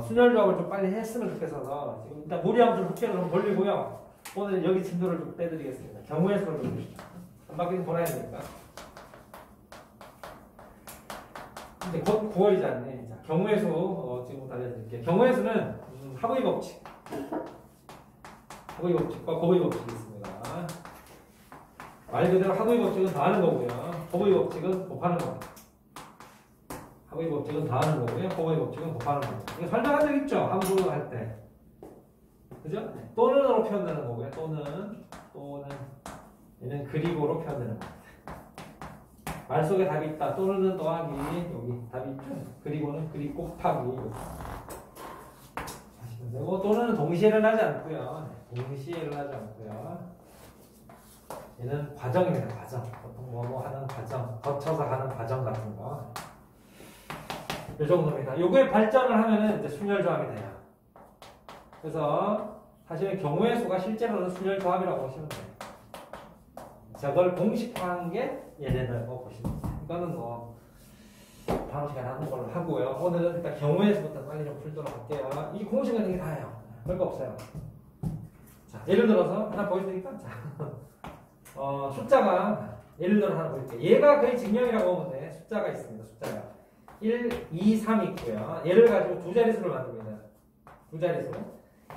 순열 조합을 좀 빨리 했으면 좋겠어서 지금 일단 무리하면 좀 숙제를 좀 돌리고요. 오늘 여기 진도를 좀 빼드리겠습니다. 경우의 수를 좀 한 바퀴는 돌아야 되니까. 근데 곧 9월이지 않니? 자, 경우의 수 지금부터 알려드릴게요. 경우의 수는 하부의 법칙, 하부의 법칙과 고부의 법칙이 있습니다. 말 그대로 하부의 법칙은 더하는 거고요. 고부의 법칙은 곱하는 겁니다. 하부의 법칙은 더하는 거고요. 고부의 법칙은 곱하는 겁니다. 이거 설명한 적 있죠? 함수 할 때. 그죠? 또는으로 표현되는 거고요. 또는 얘는 그리고로 표현되는 겁니다. 말 속에 답이 있다. 또는은 더하기, 여기 답이 있죠? 그리고는 그리 곱하기. 하시면 되고, 또는 동시에를 하지 않고요. 동시에를 하지 않고요. 얘는 과정입니다. 과정. 보통 뭐뭐 하는 과정, 거쳐서 가는 과정 같은 거. 이 정도입니다. 요거에 발전을 하면은 이제 순열 조합이 돼요. 그래서 사실은 경우의 수가 실제로는 순열 조합이라고 보시면 돼요. 저걸 공식화한 게 얘네들고 보시면 돼요. 이거는 뭐 다음 시간에 하는 걸로 하고요. 오늘은 일단 경우의 수부터 빨리 좀 풀도록 할게요. 이 공식은 되게 다예요. 별거 없어요. 자, 예를 들어서 하나 보여드릴까? 자, 숫자가 예를 들어 하나 보여드릴게요. 얘가 거의 증명이라고 보면 돼. 숫자가 있습니다. 숫자가 1, 2, 3 있고요. 얘를 가지고 두 자릿수를 만듭니다. 두 자릿수.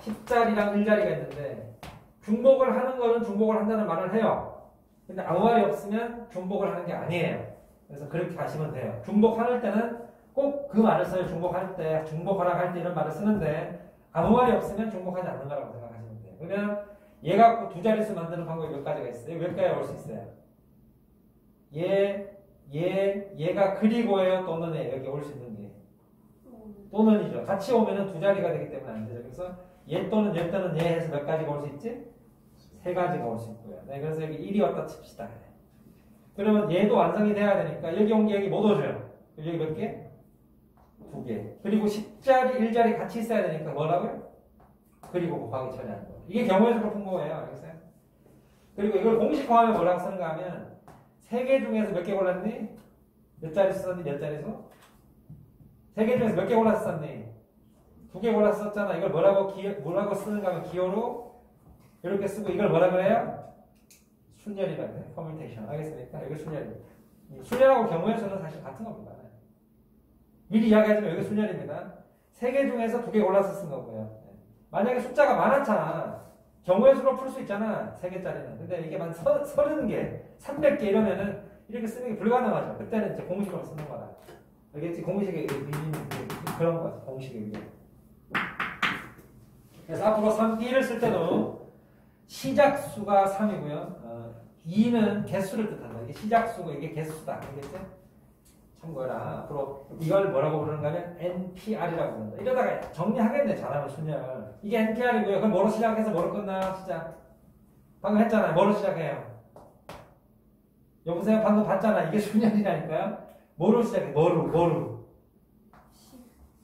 10자리랑 1자리가 있는데 중복을 하는 거는 중복을 한다는 말을 해요. 근데 아무 말이 없으면 중복을 하는 게 아니에요. 그래서 그렇게 가시면 돼요. 중복할 때는 꼭 그 말을 써요. 중복할 때, 중복하라고 할 때 이런 말을 쓰는데 아무 말이 없으면 중복하지 않는 거라고 생각하시면 돼요. 그러면 얘 갖고 두 자릿수 만드는 방법이 몇 가지가 있어요. 몇 가지가 올 수 있어요. 얘가 그리고예요. 또는 여기 올 수 있는 게 또는이죠. 같이 오면은 두 자리가 되기 때문에 안 되죠. 그래서 얘 또는 얘 해서 몇 가지가 올 수 있지? 세 가지가 올 수 있고요. 네, 그래서 여기 1이 왔다 칩시다. 그러면 얘도 완성이 돼야 되니까 여기 온 게 여기 못 오죠. 여기 몇 개? 두 개. 그리고 10자리, 1자리 같이 있어야 되니까 뭐라고요? 그리고 곱하기 처리하는 거. 이게 경우의 수로 푼 거예요. 알겠어요? 그리고 이걸 공식화하면 뭐라고 쓰는가 하면 세 개 중에서 몇 개 골랐니? 몇 자리 썼니? 몇 자리 수? 세 개 중에서 몇 개 골랐었니? 두 개 골랐었잖아. 이걸 뭐라고 쓰는가 하면 기호로 이렇게 쓰고 이걸 뭐라 그래요? 순열이라고 해요. 퍼뮤테이션. 알겠습니까? 이게 순열입니다. 순열하고 경우의 수는 사실 같은 겁니다. 미리 이야기하지만 이게 순열입니다. 세 개 중에서 두 개 골라서 쓴 거고요. 만약에 숫자가 많았잖아. 경우의 수로 풀 수 있잖아. 세 개짜리는. 근데 이게 만 30개, 300개 이러면은 이렇게 쓰는 게 불가능하죠. 그때는 이제 공식으로 쓰는 거다. 알겠지? 공식의 그런 거죠. 공식의 의미. 그래서 앞으로 3D를 쓸 때도 시작수가 3이고요. 2는 개수를 뜻한다. 이게 시작수고 이게 개수다. 알겠지? 참고해라. 앞으로 이걸 뭐라고 부르는가 하면 NPR이라고 부른다. 이러다가 정리하겠네. 잘하면 순열. 이게 NPR이고요. 그럼 뭐로 시작해서 뭐로 끝나요? 시작. 방금 했잖아요. 뭐로 시작해요? 여보세요? 방금 봤잖아. 이게 순열이라니까요. 뭐로 시작해? 뭐로?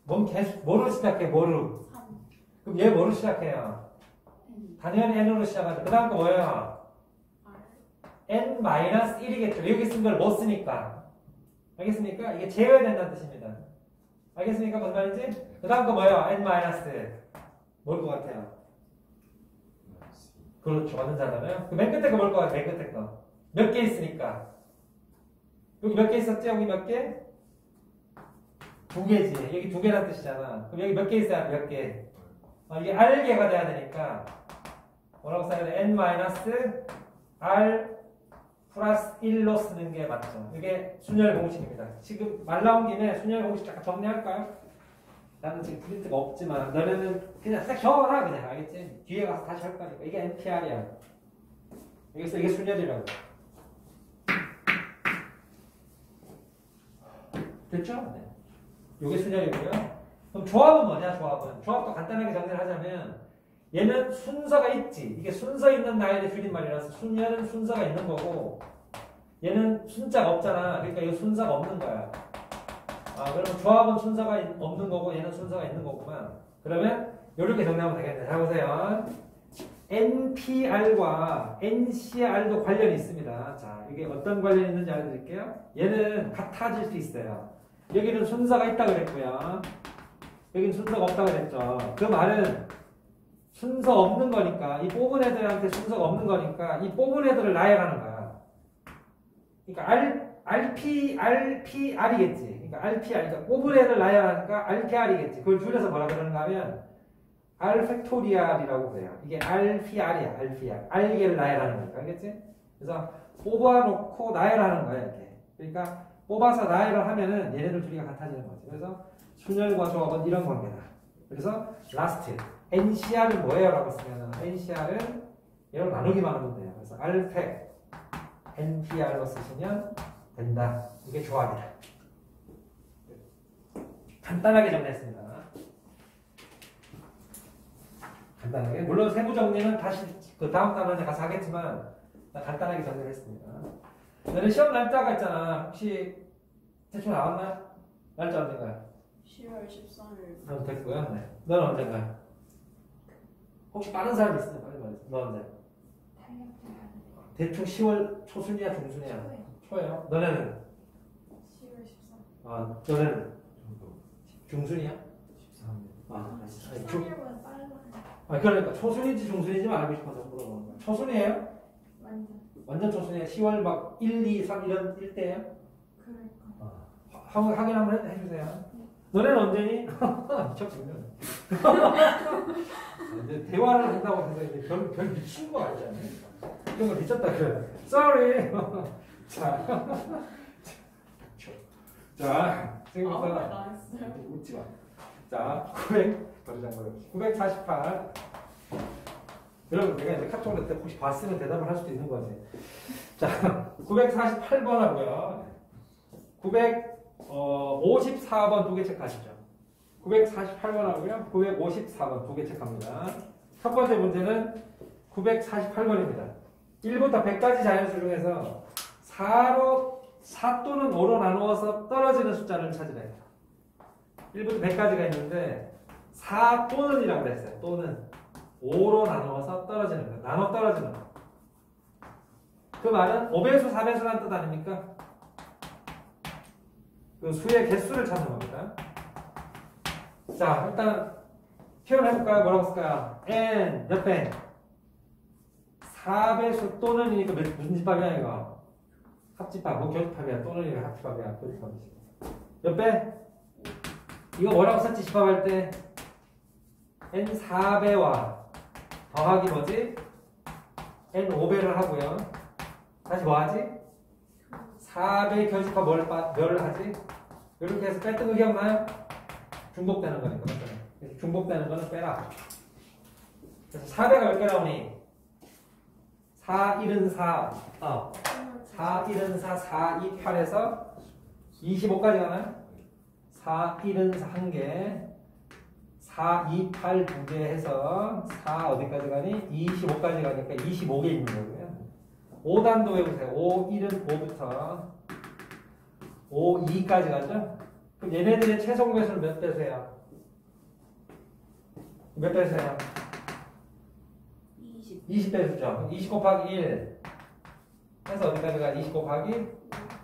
뭔 개수? 뭐로 시작해? 뭐로? 그럼 얘 뭐로 시작해요? 당연히 n으로 시작하죠. 그 다음 거 뭐예요? n-1이겠죠. 여기 쓴 걸 못 쓰니까. 알겠습니까? 이게 제외된다는 뜻입니다. 알겠습니까? 무슨 말인지? 그 다음 거 뭐예요? n-. 뭘 것 같아요? 그렇죠. 맞는 자잖아요. 그 맨 끝에 거 뭘 것 같아요? 맨 끝에 거. 몇 개 있으니까. 여기 몇 개 있었지? 여기 몇 개? 두 개지. 여기 두 개란 뜻이잖아. 그럼 여기 몇 개 있어야 몇 개? 이게 R개가 돼야 되니까 뭐라고 써야 돼? n-R 플러스 1로 쓰는 게 맞죠. 이게 순열 공식입니다. 지금 말 나온 김에 순열 공식 잠깐 정리할까요? 나는 지금 프린트가 없지만 너네는 그냥 딱 적어라 그냥. 알겠지? 뒤에 가서 다시 할 거니까. 이게 NPR이야. 여기서 이게 순열이라고. 됐죠? 네. 이게 순열이고요. 그럼 조합은 뭐냐? 조합도 간단하게 정리를 하자면 얘는 순서가 있지. 이게 순서 있는 나열의 줄임말이라서 순열은 순서가 있는 거고 얘는 순자가 없잖아. 그러니까 이거 순서가 없는 거야. 그러면 조합은 순서가 없는 거고 얘는 순서가 있는 거구만. 그러면 이렇게 정리하면 되겠네. 잘 보세요. NPR과 NCR도 관련이 있습니다. 자, 이게 어떤 관련이 있는지 알려드릴게요. 얘는 같아질 수 있어요. 여기는 순서가 있다고 그랬고요. 여긴 순서가 없다고 그랬죠. 그 말은 순서 없는 거니까 이 뽑은 애들한테 순서가 없는 거니까 이 뽑은 애들을 나열하는 거야. 그러니까 RPR이겠지. 그러니까 RPR, 그러니까 뽑은 애들 나열하니까 RPR이겠지. 그걸 줄여서 뭐라 그러는가 하면 R 팩토리얼이라고 그래요. 이게 RPR이야, RPR. R개를 나열하는 거니까, 알겠지? 그래서 뽑아놓고 나열하는 거야, 이렇게. 그러니까 뽑아서 나열을 하면은 얘네들 둘이가 같아지는 거지. 그래서 순열과 조합은 이런 관계다. 그래서 last, NCR은 뭐예요? 라고 쓰면 NCR은 얘로 나누기만 하면 돼요. 그래서 RPEC, NPR로 쓰시면 된다. 이게 조합이다. 간단하게 정리했습니다. 간단하게. 물론 세부 정리는 다시 그 다음 단원에 가서 하겠지만 간단하게 정리를 했습니다. 너는 시험 날짜가 있잖아. 혹시 대충 나왔나? 날짜 언젠가요? 10월 13일. 그럼 됐고요. 네. 너는 언젠가요? 혹시 빠른 사람 있으면 빨리 말해주세요. 너 언제? 대충 10월 초순이야 중순이야? 초예요. 너네는? 10월 13일. 아, 너네는? 중순이야? 13일. 아니, 13일보다 빨라. 그러니까 초순인지 중순인지만 알고 싶어서 물어보는 거야. 초순이에요? 완전. 완전 초순이에요? 10월 막 1, 2, 3 이런 일대예요? 그러니까. 확인 한번 해주세요. 너네는 언제니? 미쳤군요. 이제 대화를 한다고 해서 이제 별 미친 거 아니잖아요. 이런 거 미쳤다 그래. Sorry. 자, 지금부터 웃지 마. 자, 948. 여러분 내가 이제 카톡을 때 혹시 봤으면 대답을 할 수도 있는 거지. 자, 948번 하고요. 954번 두 개 체크하시죠. 948번 하고요. 954번 두 개 체크합니다. 첫 번째 문제는 948번입니다. 1부터 100까지 자연수 중에서 4 또는 5로 나누어서 떨어지는 숫자를 찾으래요. 1부터 100까지가 있는데 4 또는이라고 그랬어요. 또는 5로 나누어서 떨어지는 거. 나눠 떨어지는 거. 그 말은 5배수, 4배수라는 뜻 아닙니까? 그 수의 개수를 찾는 겁니다. 자, 일단 표현해볼까요? 뭐라고 쓸까요? n 몇 배? 4배수 또는이니까 무슨 집합이야 이거? 합집합, 뭐 교집합이야? 또는이니까 합집합이야? 교집합이지. 몇 배? 이거 뭐라고 썼지? 집합할 때 n 4배와 더하기 뭐지? n 5배를 하고요. 다시 뭐 하지? 4배 교집합 뭘 하지? 이렇게 해서 뺐던 거 기억나요? 중복되는 거니까. 그래서 중복되는 거는 빼라. 그래서 4배가 몇 개 나오니? 4, 1은 4. 4, 1은 4, 4, 2, 8에서 25까지 가나요? 4, 1은 4, 1개. 4, 2, 8, 2개 해서 4 어디까지 가니? 25까지 가니까 25개 있는 거고요. 5단도 외우세요. 5, 1은 5부터 5, 2까지 가죠? 그럼 얘네들의 최종 배수는 몇 배수예요? 몇 배수예요? 20 배수죠. 20 곱하기 1 해서 어디까지 가? 20 곱하기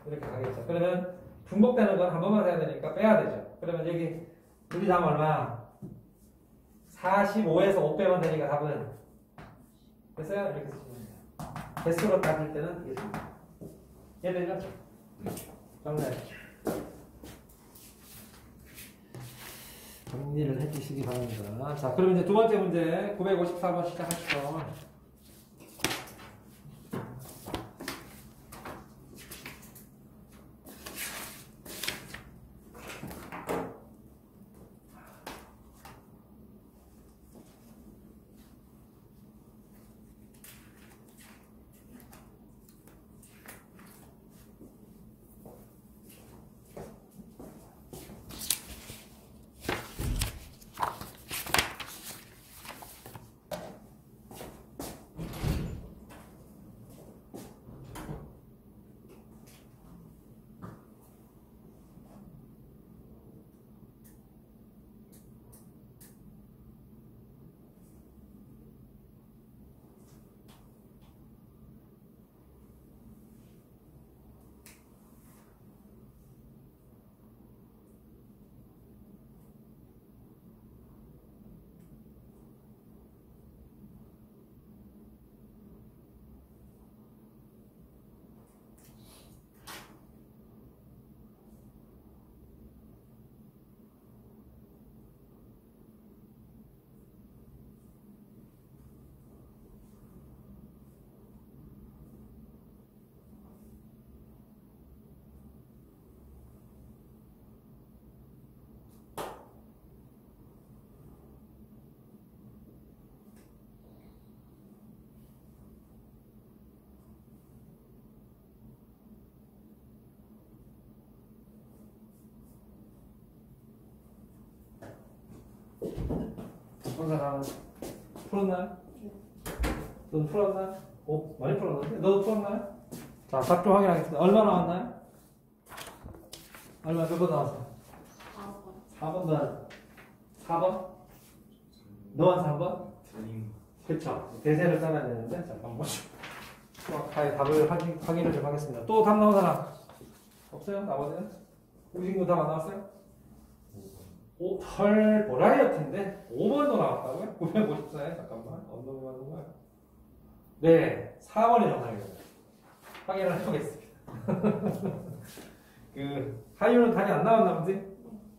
이렇게 가겠죠. 그러면 중복되는 건 한 번만 해야 되니까 빼야 되죠. 그러면 여기 우리 답 얼마? 45에서 5 빼면 되니까 답은 됐어요? 이렇게 쓰시면 돼요. 개수로 따질 때는 이게 됩니다. 이해되죠? 정리하십시오. 정리를 해주시기 바랍니다. 자, 그럼 이제 두 번째 문제 954번 시작하시죠. 푼 사람 풀었나요? 너도 풀었나요? 오, 많이 풀었는데? 너도 풀었나요? 자, 답 좀 확인하겠습니다. 얼마 나왔나요? 얼마 몇 번 나왔어요? 4번 더 4번? 너한 3번? 그쵸. 대세를 써야 되는데, 잠깐만. 정확하게 답을 확인을 좀 하겠습니다. 또 답 나온 사람? 없어요? 나머지는? 우리 친구 답 안 나왔어요? 오, 헐, 버라이어티인데? 5번도 나왔다고요? 954에? 잠깐만. 언더로 가는 거야? 네, 4번이 정답입니다. 확인을 해보겠습니다. 하이유는 답이 안 나왔나 보지?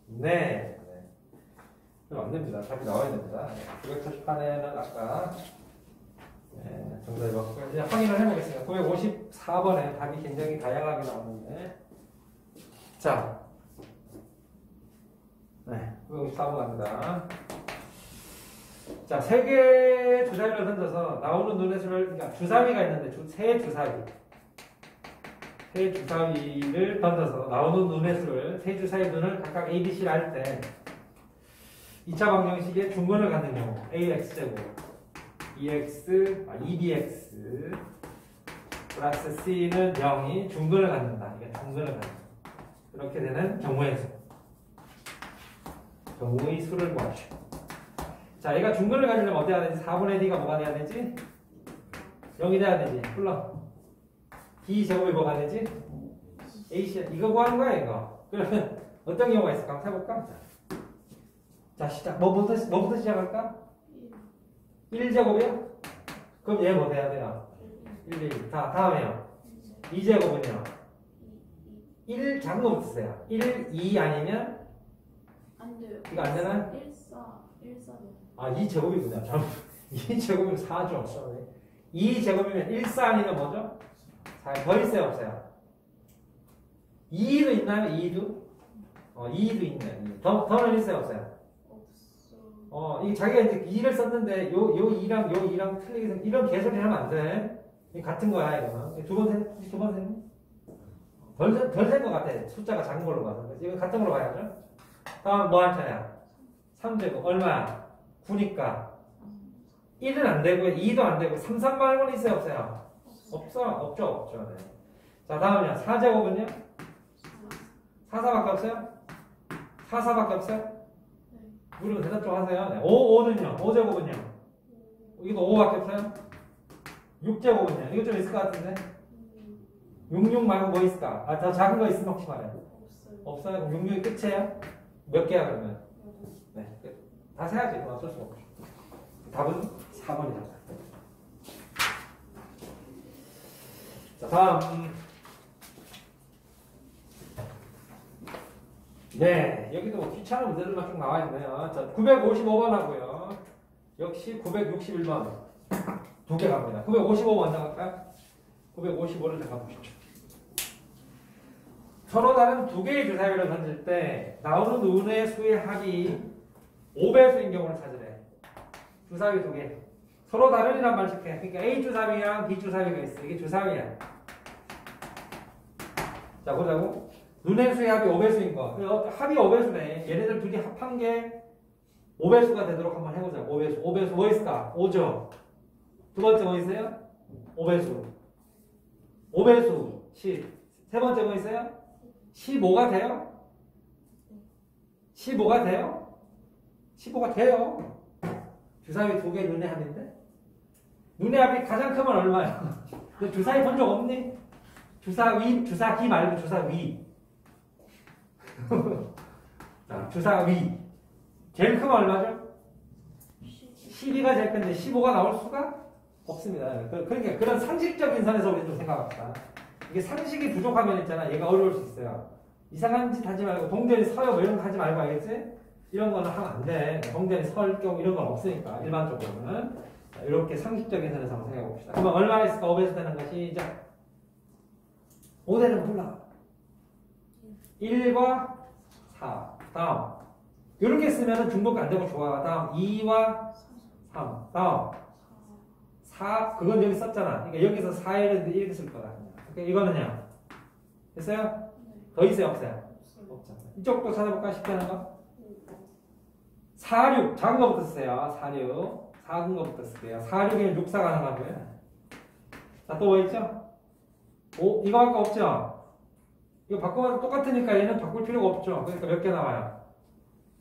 네. 그럼 안 됩니다. 답이 나와야 됩니다. 948에는 아까 정답이 맞고 이제 확인을 해보겠습니다. 954번에 답이 굉장히 다양하게 나오는데 자, 954번 갑니다. 자, 세 개의 주사위를 던져서 나오는 눈의 수를 그러니까 주사위가 있는데 세 주사위를 던져서 나오는 눈의 수를 세 주사위 눈을 각각 A, B, C를 할 때 2차 방정식의 중근을 갖는 경우 AX제곱, EBX 플러스 C는 0이 중근을 갖는다. 이게 중근을 갖는다. 이렇게 되는 경우의 수를 구하시오. 자, 얘가 중근을 가지려면 어떻게 해야 되지? 4분의 D가 뭐가 돼야 되지? 0이 돼야 되지. 불러. D제곱이 뭐가 되지? AC. 이거 구하는 거야, 이거. 그러면 어떤 경우가 있을까? 한번 해볼까? 자, 시작. 뭐부터 시작할까? 1제곱이요? 그럼 얘 뭐 돼야 돼요? 1, 2. 다음에요. 2제곱은요? 1 작은 거 붙으세요. 1, 2 아니면? 안 돼요. 이거 안 되나? 1, 4. 아, 2제곱이구나. 2제곱이면 4죠. 2제곱이면 1, 4 아니면 뭐죠? 4. 더 있어요, 없어요? 2도 있나요? 2도? 2도 있네. 더는 있어요, 없어요? 이게 자기가 이제 2를 썼는데 요 2랑 틀리게 생 이런 개소리 하면 안 돼. 같은 거야, 이거는. 두 번 생? 덜센 것 같아. 숫자가 작은 걸로 봐서. 이거 같은 걸로 봐야죠. 다음 뭐 할 차야? 3제곱. 얼마? 9니까. 1은 안 되고, 2도 안 되고, 3, 3 말고는 있어요, 없어요? 없죠. 네. 자, 다음은요. 4제곱은요? 4, 4밖에 없어요? 4, 4밖에 없어요? 물으면 대답 좀 하세요. 네. 5는요? 5제곱은요? 이것도 5밖에 없어요? 6제곱은요? 이거 좀 있을 것 같은데? 66 말고 뭐 있을까? 더 작은 거 있으면 혹시 말해요. 없어요? 그럼 66이 끝이에요? 몇 개야 그러면? 네. 다 세야지. 그럼 어쩔 수가 없죠. 답은 4번이다. 자, 다음. 네, 여기도 뭐 귀찮은 문제들만 쭉 나와 있네요. 자, 955번 하고요. 역시 961번. 두 개 갑니다. 955번 먼저 갈까요? 955를 잠깐 보시죠. 서로 다른 두 개의 주사위를 던질 때 나오는 눈의 수의 합이 5배수인 경우를 찾으래. 주사위 두 개. 서로 다른이란 말 칠게. 그러니까 A 주사위랑 B 주사위가 있어. 이게 주사위야. 자, 보자고. 눈의 수의 합이 5배수인 거. 합이 5배수네. 얘네들 둘이 합한 게 5배수가 되도록 한번 해보자. 5배수 뭐 있을까? 5죠. 두 번째 뭐 있어요? 5배수. 5배수 10. 세 번째 뭐 있어요? 15가 돼요? 15가 돼요? 15가 돼요. 주사위 두 개 눈의 합인데? 눈의 합이 가장 크면 얼마야? 너 주사위 본 적 없니? 주사기 말고 주사위. 자, 주사위. 제일 크면 얼마죠? 12가 제일 큰데 15가 나올 수가 없습니다. 그러니까 그런 상식적인 선에서 우리 좀 생각합시다. 이게 상식이 부족하면 있잖아. 얘가 어려울 수 있어요. 이상한 짓 하지 말고 동전이 서요 뭐 이런 거 하지 말고 알겠지? 이런 거는 하면 안 돼. 동전이 설 경우 이런 건 없으니까 일반적으로는. 자, 이렇게 상식적인 선에서 한번 생각해 봅시다. 그러면 얼마나 있을까? 5배수 되는 거 시작. 5대는 몰라. 1과 4. 다음. 이렇게 쓰면 중복이 안 되고 좋아. 다음 2와 3. 다음 4. 그건 여기 썼잖아. 그러니까 여기서 4를 이렇게 쓸 거다. 그러니까 이거는요. 됐어요? 더 있어요? 없어요? 없잖아. 이쪽도 찾아볼까? 쉽게 하는 거? 46 작은 거부터 쓰세요. 46 작은 거부터 쓸게요. 46이면 64가 나가고요. 자, 또 뭐 있죠? 5 이거밖에 없죠? 이거 바꾸면 똑같으니까 얘는 바꿀 필요가 없죠. 그러니까 몇 개 나와요?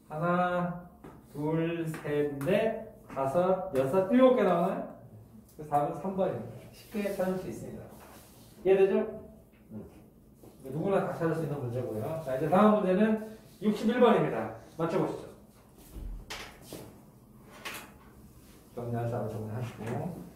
하나, 둘, 셋, 넷, 다섯, 여섯, 일곱 개 나오나요? 그래서 답은 3번입니다. 쉽게 찾을 수 있습니다. 이해되죠? 누구나 다 찾을 수 있는 문제고요. 자, 이제 다음 문제는 61번입니다. 맞춰보시죠. 정리할 사람 정리하시고.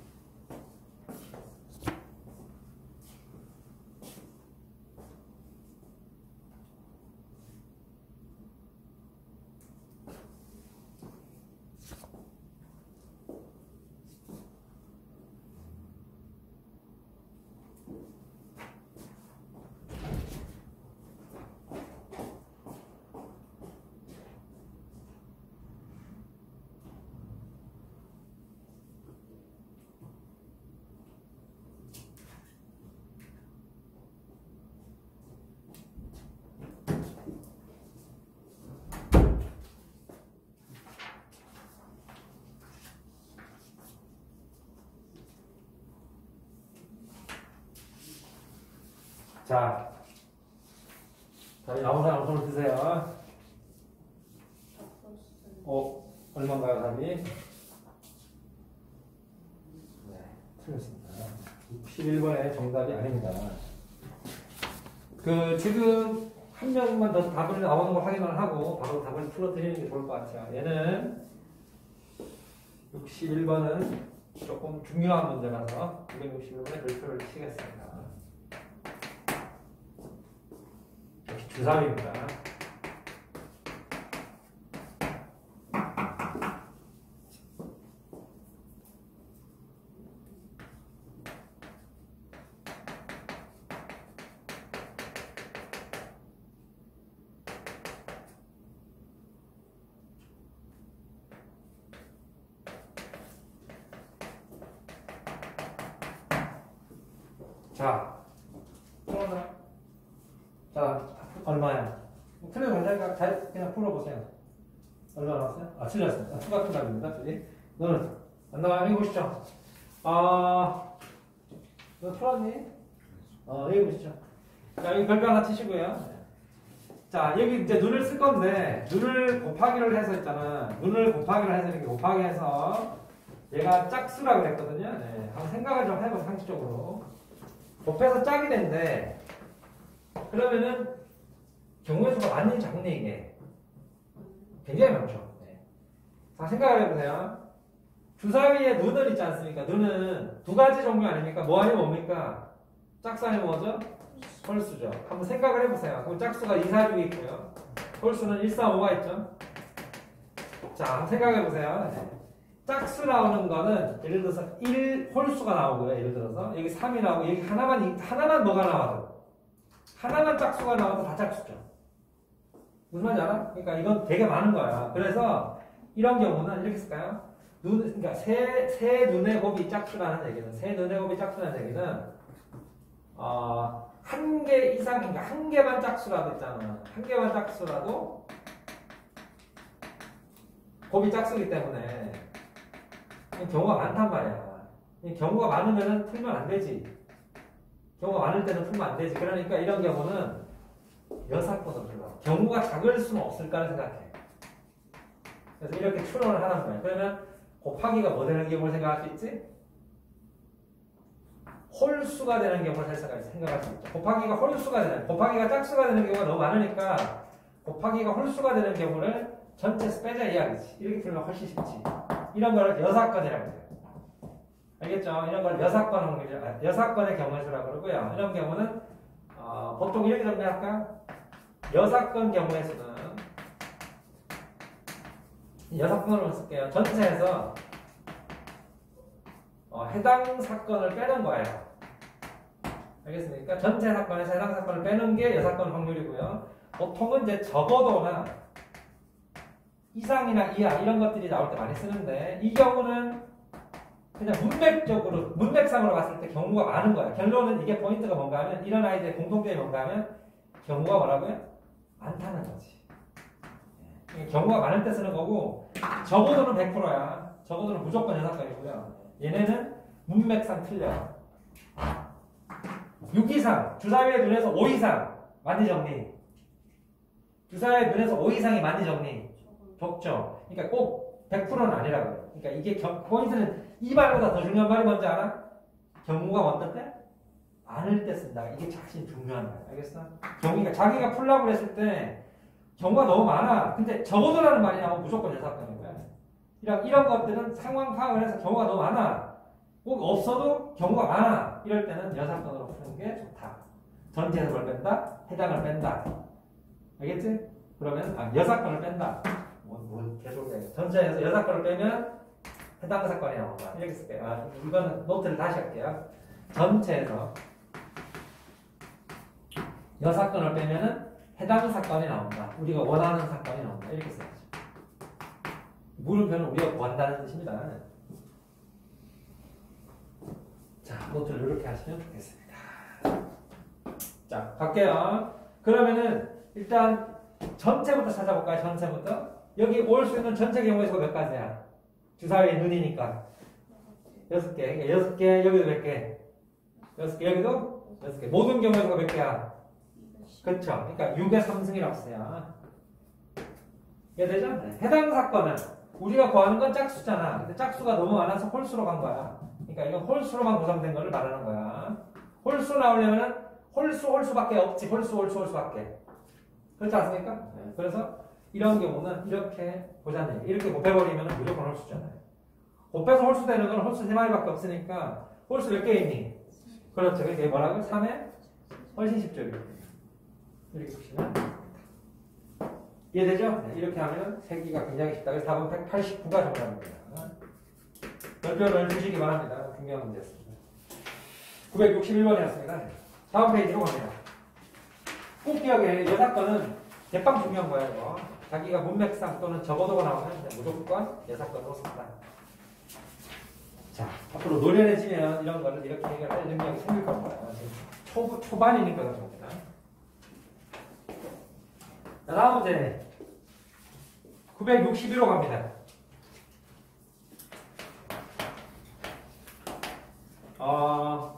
자, 답이 나온 사람 손을 드세요. 얼마인가요, 답이? 네, 틀렸습니다. 61번의 정답이 아닙니다. 지금 한 명만 더 답을 나오는 걸 확인을 하고 바로 답을 풀어드리는 게 좋을 것 같아요. 얘는 61번은 조금 중요한 문제라서 261번에 별표를 치겠습니다. 주3입니다. 자, 얼마야? 틀려도 괜찮으니까 그냥 풀어보세요. 얼마 나왔어요? 틀렸어요. 추가답입니다. 너는 안 나와요? 여기 보시죠. 너 풀었니? 여기 보시죠. 자, 여기 별표 하나 치시고요. 자, 여기 이제 눈을 쓸 건데, 눈을 곱하기를 해서 있잖아. 눈을 곱하기를 해서 이렇게 곱하기 해서 얘가 짝수라고 그랬거든요. 네. 한번 생각을 좀 해보세요. 상식적으로. 곱해서 짝이 된대. 그러면은 경우의 수가 많니 작니 이게? 굉장히 많죠. 네. 자, 생각을 해보세요. 주사위에 눈은 있지 않습니까? 눈은 두 가지 종류 아닙니까? 뭐 아니면 뭡니까? 짝수 아니면 뭐죠? 홀수죠. 한번 생각을 해보세요. 그럼 짝수가 2, 4, 6이 있고요. 홀수는 1, 4, 5가 있죠. 자, 한번 생각해보세요. 네. 짝수 나오는 거는 예를 들어서 1 홀수가 나오고요. 예를 들어서 여기 3이 나오고 여기 하나만 뭐가 나와도 하나만 짝수가 나와도 다 짝수죠. 무슨 말인지 알아? 그러니까 이건 되게 많은 거야. 그래서 이런 경우는 이렇게 쓸까요? 그러니까 세 눈의 곱이 짝수라는 얘기는 한 개 이상, 그러니까 한 개만 짝수라도 있잖아. 한 개만 짝수라도 곱이 짝수이기 때문에 경우가 많단 말이야. 경우가 많으면 풀면 안 되지. 경우가 많을 때는 풀면 안 되지. 그러니까 이런 경우는 여사건으로 불러. 경우가 작을 수는 없을까를 생각해. 그래서 이렇게 추론을 하는 거야. 그러면 곱하기가 뭐 되는 경우를 생각할 수 있지? 홀수가 되는 경우를 생각할 수 있죠. 곱하기가 짝수가 되는 경우가 너무 많으니까 곱하기가 홀수가 되는 경우를 전체에서 빼자 이야기지. 이렇게 풀면 훨씬 쉽지. 이런 거를 여사건이라고 해요. 알겠죠? 이런 걸 여사건의 경우의 수라고 그러고요. 이런 경우는 보통 이렇게 정리할까? 여사건 경우의 수는 여사건으로 쓸게요. 전체에서 해당 사건을 빼는 거예요. 알겠습니까? 전체 사건에서 해당 사건을 빼는 게 여사건 확률이고요. 보통은 이제 적어도나 이상이나 이하 이런 것들이 나올 때 많이 쓰는데 이 경우는 그냥 문맥상으로 봤을 때 경우가 많은 거야. 결론은 이게 포인트가 뭔가 하면 이런 아이들의 공통점이 뭔가 하면 경우가 뭐라고요? 많다는 거지. 경우가 많을 때 쓰는 거고 적어도는 100%야. 적어도는 무조건 여사건이고요. 얘네는 문맥상 틀려. 6 이상, 주사위의 눈에서 5 이상 많이 정리. 주사위의 눈에서 5 이상이 많이 정리. 적죠. 그러니까 꼭 100%는 아니라고요. 그러니까 이게 포인트는 이 말보다 더 중요한 말이 뭔지 알아? 경우가 어떨 때? 많을 때 쓴다. 이게 자신 중요한 말. 알겠어? 경우가 자기가 풀라고 했을 때 경우가 너무 많아. 근데 적어도라는 말이 나오면 무조건 여사건인 거야. 이런 것들은 상황 파악을 해서 경우가 너무 많아. 꼭 없어도 경우가 많아. 이럴 때는 여사건으로 푸는 게 좋다. 전체 해석을 뺀다. 해당을 뺀다. 알겠지? 그러면 여사건을 뺀다. 계속 전체에서 여사건을 빼면 해당 사건이 나온다. 이렇게 쓸게요. 이거는 노트를 다시 할게요. 전체에서 여사건을 빼면은 해당 사건이 나온다. 우리가 원하는 사건이 나온다. 이렇게 써야죠. 물음표는 우리가 구한다는 뜻입니다. 자, 노트를 이렇게 하시면 좋겠습니다. 자, 갈게요. 그러면은 일단 전체부터 찾아볼까요? 전체부터. 여기 올 수 있는 전체 경우의 수가 몇 가지야? 주사위의 눈이니까 6개. 6개, 여기도 몇 개? 6개, 여기도 6개. 모든 경우의 수가 몇 개야? 그렇죠. 그러니까 6의 3승이라고 써요. 이해되죠? 네. 해당 사건은 우리가 구하는 건 짝수잖아. 근데 짝수가 너무 많아서 홀수로 간 거야. 그러니까 이건 홀수로만 구성된 거를 말하는 거야. 홀수 나오려면은 홀수밖에 없지. 홀수밖에. 그렇지 않습니까? 네. 그래서 이런 경우는 이렇게 보자면 이렇게 곱해버리면 무조건 홀수잖아요. 곱해서 홀수 되는 건 홀수 3마리밖에 없으니까 홀수 몇 개 있니? 그렇죠. 이게 뭐라고? 3에 훨씬 쉽죠. 이렇게 보시면 이해되죠? 네. 이렇게 하면 세기가 굉장히 쉽다. 그래서 답은 189가 정답입니다. 별표를 주시기 바랍니다. 중요한 문제였습니다. 961번이었습니다. 다음 페이지로 갑니다. 꼭 기억해. 이 사건은 대빵 중요한 거야, 이거. 자기가 문맥상 또는 적어도가 나오면 무조건 예사건으로 쓴다. 자, 앞으로 노련해지면 이런 거를 이렇게 해결할 능력이 생길 겁니다. 초반이니까 그런 겁니다. 자, 다음 문제. 961호 갑니다.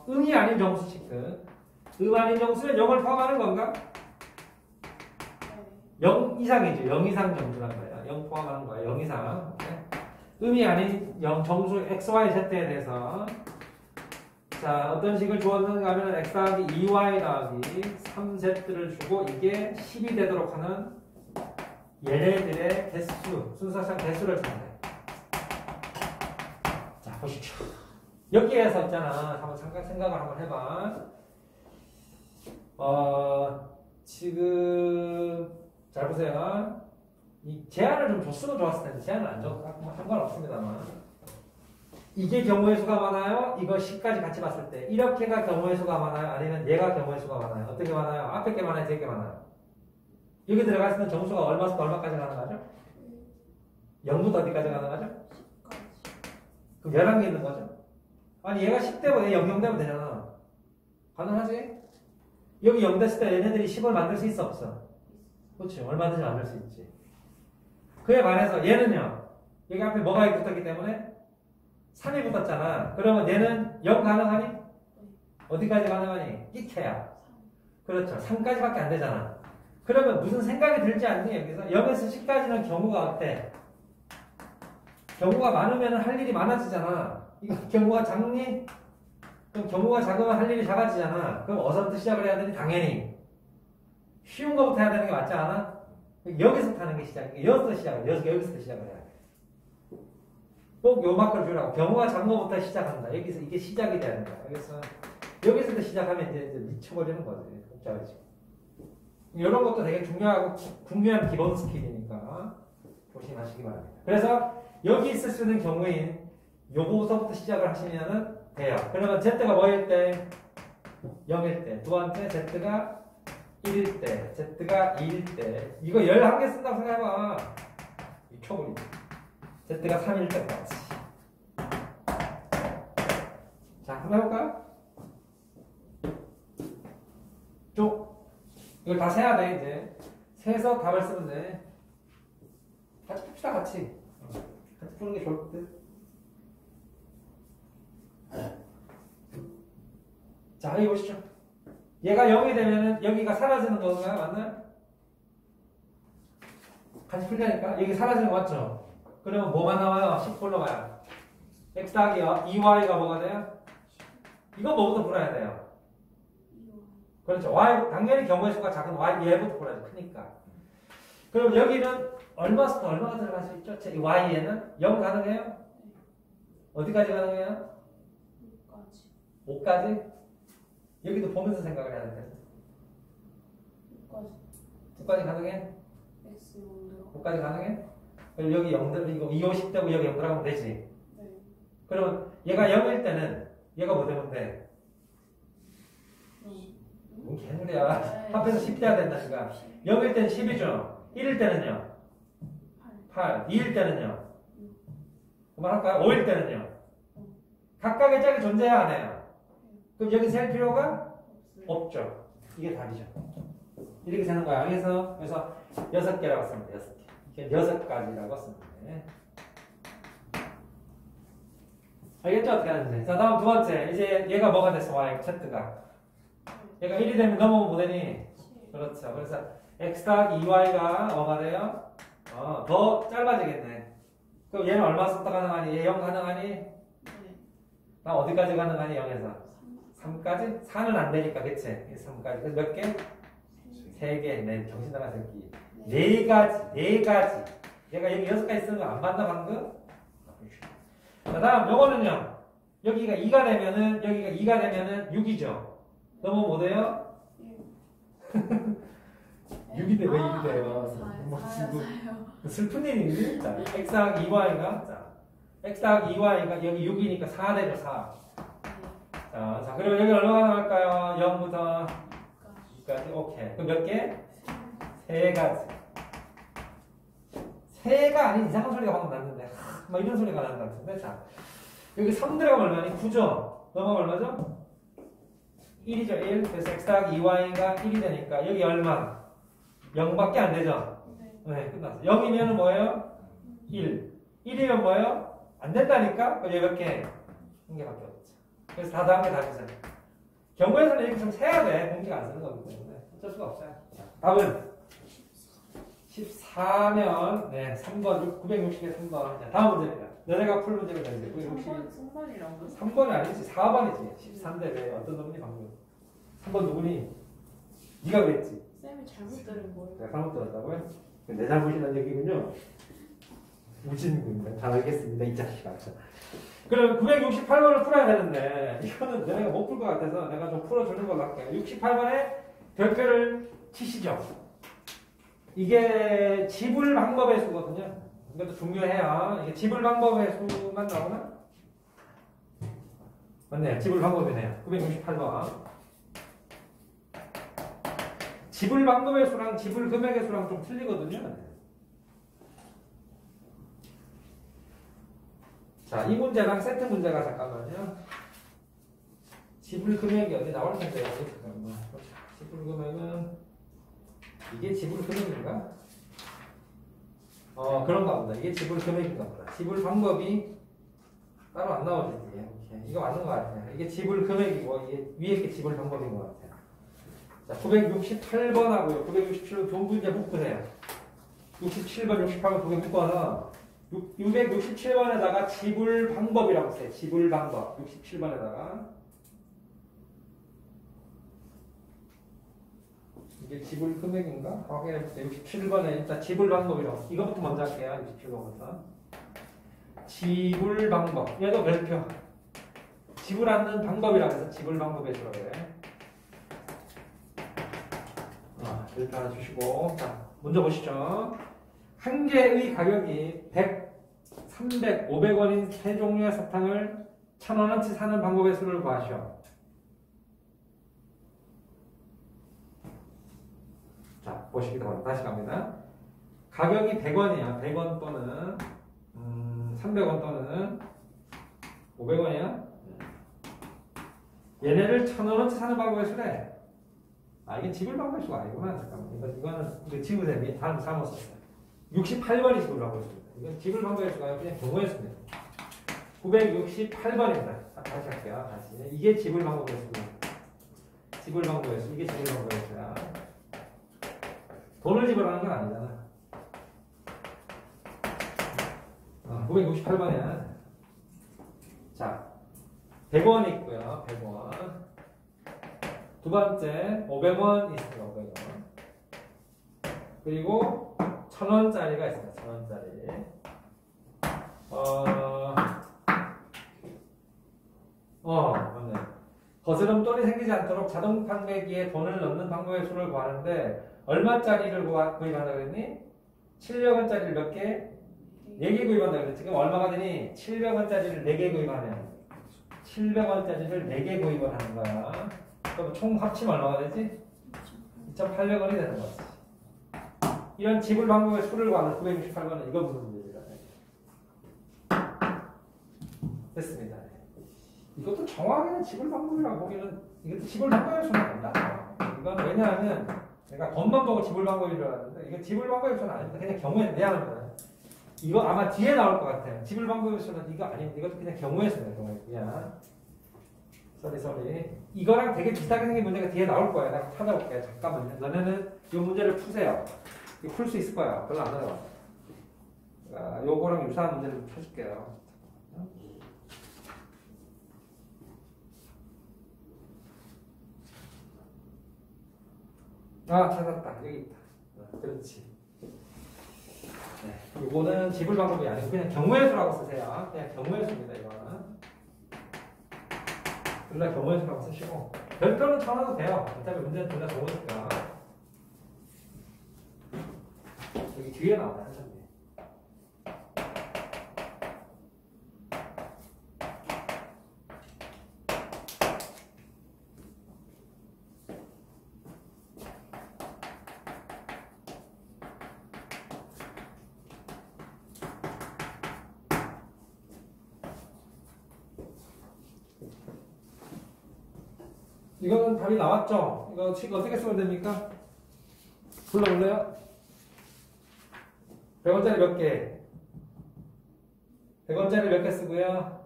응이 아닌 정수 체크. 응 아닌 정수는 0을 포함하는 건가? 0 이상이죠. 0 이상 정수란 거예요. 0 포함하는 거예요. 0 이상. 음이 아닌 정수 XY, Z에 대해서 자, 어떤 식을 주었는가 하면 X 더하기 2Y 더하기 3Z를 주고 이게 10이 되도록 하는 얘네들의 개수, 순서상 개수를 준대. 자, 보시죠. 여기에서 있잖아. 한번 생각을 한번 해봐. 지금 잘 보세요. 이 제한을 좀 줬으면 좋았을 텐데 제한을 안 줘도 상관없습니다만 이게 경우의 수가 많아요? 이거 10까지 같이 봤을 때 이렇게가 경우의 수가 많아요? 아니면 얘가 경우의 수가 많아요? 어떻게 많아요? 앞에 게 많아요? 뒤에 게 많아요? 여기 들어가 있으면 정수가 얼마부터 얼마까지 가능하죠? 0부터 어디까지 가능하죠? 그럼 11개 있는 거죠? 아니 얘가 10대면 얘 0 되면 되잖아. 가능하지? 여기 0 됐을 때 얘네들이 10을 만들 수 있어 없어? 그렇지. 얼마든지 만들 수 있지. 그에 반해서 얘는요. 여기 앞에 뭐가 붙었기 때문에 3이 붙었잖아. 그러면 얘는 0 가능하니? 어디까지 가능하니? 끼케야. 그렇죠. 3까지밖에 안 되잖아. 그러면 무슨 생각이 들지 않니? 여기서 0에서 10까지는 경우가 어때? 경우가 많으면 할 일이 많아지잖아. 이거 경우가 작니? 그럼 경우가 작으면 할 일이 작아지잖아. 그럼 어디서부터 시작을 해야 되니? 당연히 쉬운 거부터 해야 되는 게 맞지 않아? 여기서 타는 게 시작이야. 여기서 시작을 해야 돼. 꼭 요 마크를 주라고. 경우가 작은 거부터 시작한다. 여기서 이게 시작이 되는 거야. 여기서부터 시작하면 이제 미쳐버리는 거지. 복잡해지고. 이런 것도 되게 중요한 기본 스킬이니까 조심하시기 바랍니다. 그래서 여기 있을 수 있는 경우인 요거서부터 시작을 하시면은 돼요. 그러면 Z가 뭐일 때? 0일 때. 두 번째 Z가 1일 때, Z가 2일 때. 이거 11개 쓴다고 생각해봐. 미쳐버리지. Z가 3일 때까지. 자, 한번 해볼까요? 쭉. 이걸 다 세야 돼, 이제. 세서 답을 쓰면 돼. 풉시다 같이. 같이 푸는 게 좋을 듯. 자, 여기 보시죠. 얘가 0이 되면은 여기가 사라지는 건가요? 맞나요? 같이 풀자니까. 여기 사라지는 거 맞죠? 그러면 뭐가 나와요? 10홀로 가요. x 더하기 2y가 뭐가 돼요? 이거 뭐부터 풀어야 돼요? 그렇죠. y, 당연히 경우의 수가 작은 y 얘부터 풀어야죠. 크니까. 그럼 여기는 얼마부터 얼마가 들어갈 수 있죠? 이 y에는 0 가능해요? 어디까지 가능해요? 5까지? 여기도 보면서 생각을 해야 될 텐데. 9까지 가능해? 5까지 가능해? 그럼 여기 0들, 이거 2, 50 되고 여기 0 들어가면 되지? 네. 그러면 얘가 0일 때는 얘가 뭐 되면 돼? 뭔 개소리야. 합해서 10 돼야 된다니까. 0일 때는 10이죠. 1일 때는요? 8. 2일 때는요? 그만할까요? 5일 때는요? 각각의 짝이 존재해야 안 해요? 그럼 여기 셀 필요가 없죠. 이게 답이죠. 이렇게 되는 거야. 그래서 6개라고 씁니다. 6개. 이게 6가지라고 씁니다. 알겠죠? 어떻게 하는지. 자, 다음 두 번째. 이제 얘가 뭐가 됐어? y, z가. 얘가 1이 되면 넘어오면 뭐 되니? 그렇죠. 그래서 x 더하기 2y가 뭐가 돼요? 더 짧아지겠네. 그럼 얘는 얼마부터 가능하니? 얘 0 가능하니? 나 어디까지 가능하니? 0에서? 3까지? 4는 안 되니까, 그치? 3까지. 그래서 몇 개? 3개. 네, 정신 나간 새끼. 4가지. 4가지. 얘가 여기 6가지 쓰는 거 안 봤나, 방금? 자, 다음, 요거는요. 여기가 2가 되면은, 여기가 2가 되면은 6이죠. 너무 뭐 돼요? 6이 돼, 왜 1이 돼요? 뭐, 슬픈 일인데? 자, x 더하기 2y가, 자, x 더하기 2y가 여기 6이니까 4 되죠, 4. 자, 그리고 여기 얼마가 나올까요? 0부터 6까지. 오케이. 그럼 몇 개? 3가지. 3가 아닌 이상한 소리가 방금 났는데. 막 이런 소리가 나는 것 같은데. 자, 여기 3 들어가면 얼마니? 9죠? 넘어가면 얼마죠? 1이죠, 1. 그래서 x 더하기 2y가 1이 되니까 여기 얼마? 0밖에 안 되죠? 네, 끝났어. 0이면 뭐예요? 1. 1이면 뭐예요? 안 된다니까? 그럼 여기 몇 개? 1개밖에 없죠. 그래서 다 다음 게 답이죠. 경우에서는 이렇게 좀 세야 돼. 공식 안 쓰는 거기 때문에. 어쩔 수가 없어요. 자, 답은 14면, 네, 3번, 960에 3번. 자, 다음 문제입니다. 너네가 풀 문제가 되는데, 960. 3번이 아니지, 4번이지. 13대 어떤 놈이 방금. 3번 누구니? 네가 그랬지. 쌤이 잘못 들은 거예요. 내가 잘못 들었다고요? 내 잘못이라는 얘기군요. 무진군요. 잘 알겠습니다, 이 자식아. 그럼 968번을 풀어야 되는데 이거는 내가 못 풀 것 같아서 내가 좀 풀어주는 걸로 할게요. 68번에 별표를 치시죠. 이게 지불 방법의 수거든요. 이것도 중요해요. 이게 지불 방법의 수만 나오나? 맞네요. 지불 방법이네요. 968번. 지불 방법의 수랑 지불 금액의 수랑 좀 틀리거든요. 자, 이 문제랑 세트 문제가 잠깐만요. 지불 금액이 어디 나올 텐데요. 잠깐만. 지불 금액은 이게 지불 금액인가? 그런가 보다. 이게 지불 금액인가 보다. 지불 방법이 따로 안 나오지. 오케이. 이거 맞는 것 같아요. 이게 지불 금액이고 이게 위에 게 지불 방법인 것 같아요. 자, 968번하고요. 967번 두 문제 묶으세요. 67번, 68번 두 개 묶어서 667번에다가 지불 방법이라고 써요. 지불 방법. 67번에다가 이게 지불 금액인가? 확인해볼게요. 67번에 일단 지불 방법이라고. 이거부터 먼저 할게요. 67번부터. 지불 방법. 얘도 별표. 지불하는 방법이라고 해서 지불 방법에 들어가요. 별표 하나 주시고. 자, 먼저 보시죠. 한 개의 가격이 100, 300, 500원인 세 종류의 사탕을 1,000원어치 사는 방법의 수를 구하시오. 자, 보시기 바랍니다. 다시 갑니다. 가격이 100원이야. 100원 또는 300원 또는 500원이야. 얘네를 1,000원어치 사는 방법의 수래. 이게 지불 방법의 수가 아니구나. 잠깐만. 이거는 지불 대비 잘못 썼어요. 68번이 지불 방법의 수입니다. 이건 지불 방법의 수가 그냥 경우의 수입니다. 968번입니다. 다시 할게요. 다시. 이게 지불 방법의 수입니다. 지불 방법의 수. 이게 지불 방법의 수야. 돈을 지불하는 건 아니잖아. 968번이야. 자, 100원 있고요. 100원. 두 번째, 500원 있습니다. 500원. 그리고 1000원짜리가 있습니다. 1000원짜리. 맞네. 거스름 돈이 생기지 않도록 자동 판매기에 돈을 넣는 방법의 수를 구하는데 얼마짜리를 구입한다 그랬니? 700원짜리를 몇 개? 4개 구입한다 그랬지. 지금 얼마가 되니? 700원짜리를 4개 구입하면 700원짜리를 4개 구입을 하는 거야. 그럼 총 합치면 얼마가 되지? 2,800원이 되는 거지. 이런 지불 방법의 수를 구하는 968번은 이거 무슨 문제입니다. 됐습니다. 이것도 정확하게는 지불 방법이라고 보기는 이것도 지불 방법의 수는 아니다. 이건 왜냐하면 내가 겉만 보고 지불 방법인 줄 알았는데 이거 지불 방법의 수는 아닙니다. 그냥 경우에 미안합니다. 이거 아마 뒤에 나올 것 같아요. 지불 방법의 수는 이거 아닙니다. 이것도 그냥 경우의 수네요. 경우에 미안. 쏘리. 이거랑 되게 비슷하게 생긴 문제가 뒤에 나올 거예요. 내가 찾아볼게요. 잠깐만요. 너네는 이 문제를 푸세요. 이거 풀 수 있을 거야. 별로 안 어려워. 요거랑 유사한 문제를 좀 펴줄게요. 찾았다. 여기 있다. 그렇지. 네. 이거는 지불 방법이 아니고 그냥 경우의 수라고 쓰세요. 그냥 경우의 수입니다. 이거는. 둘 다 경우의 수라고 쓰시고 별표는 쳐놔도 돼요. 어차피 문제는 둘 다 좋으니까. 여기 뒤에 나와요. 한참에. 이거는 답이 나왔죠? 이거 식 어떻게 쓰면 됩니까? 불러볼래요? 100원짜리 몇 개? 100원짜리 몇 개 쓰고요?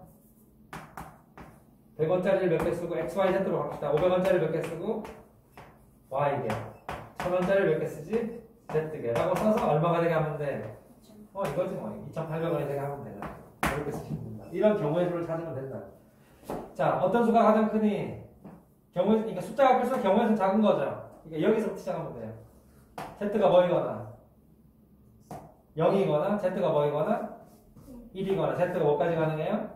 100원짜리를 몇 개 쓰고 XYZ로 갑시다. 500원짜리 몇 개 쓰고 Y개. 1000원짜리 몇 개 쓰지? Z개. 라고 써서 얼마가 되게 하면 돼? 이거지 뭐. 2,800원이 되게 하면 되잖아. 이렇게 쓰시면 된다. 이런 경우의 수를 찾으면 된다. 자, 어떤 수가 가장 크니? 그러니까 숫자가 클수록 경우의 수는 작은 거죠. 그러니까 여기서부터 시작하면 돼요. Z가 뭐이거나 0이거나 Z가 뭐이거나 1이거나 Z가 뭐까지 가능해요?